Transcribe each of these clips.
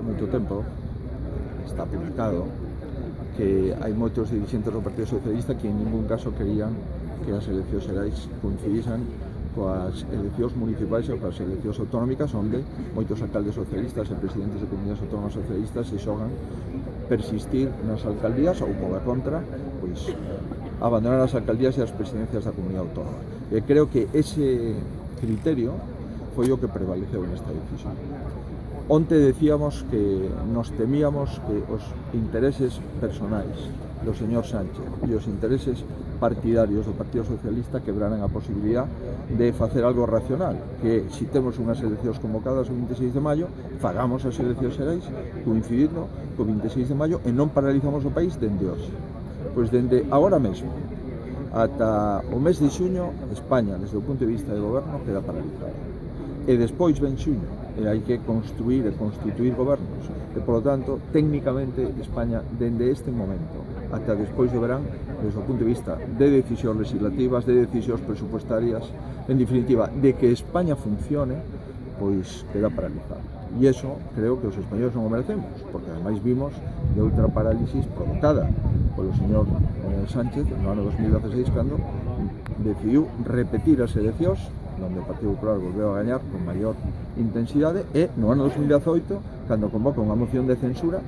Hai moito tempo, está publicado, que hai moitos dirigentes do Partido Socialista que en ningún caso querían que as eleccións xerais coincidisen coas eleccións municipais e coas eleccións autonómicas, onde moitos alcaldes socialistas e presidentes de comunidades autónomas socialistas se xogan persistir nas alcaldías ou, pola contra, pois abandonar as alcaldías e as presidencias da comunidade autónoma. E creo que ese criterio foi o que prevaleceu nesta decisión. Onte decíamos que nos temíamos que os intereses personais do señor Sánchez e os intereses partidarios do Partido Socialista quebraran a posibilidad de facer algo racional, que se temos unhas eleccións convocadas o 26 de maio, fagamos as eleccións xerais coincidindo co 26 de maio e non paralizamos o país dende hoxe. Pois dende agora mesmo ata o mes de xuño, España, desde o punto de vista de goberno, queda paralizada. E despois ven xuño, e hai que construir e constituir gobernos. E, polo tanto, técnicamente, España, dende este momento ata despois do verán, desde o punto de vista de decisións legislativas, de decisións presupuestarias, en definitiva, de que España funcione, pois queda paralizada. E iso creo que os españoles non o merecemos, porque ademais vimos de outra parálisis provocada polo señor Sánchez no ano 2016, cando decidiu repetir as eleccións, onde o Partido Popular volveu a gañar con maior intensidade, e no ano 2018, cando convoca unha moción de censura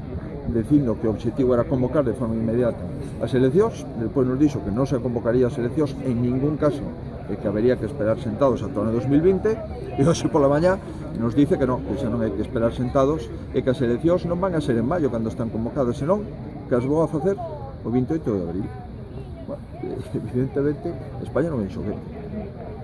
dicindo que o objetivo era convocar de forma inmediata as eleccións, despois nos dixo que non se convocaría as eleccións en ningún caso e que habería que esperar sentados ata o ano 2020, e hoxe pola mañá nos dice que non, que xa non hai que esperar sentados e que as eleccións non van a ser en maio cando están convocadas, senón que as vou a facer o 28 de abril. Bueno, evidentemente, España non é xoguete.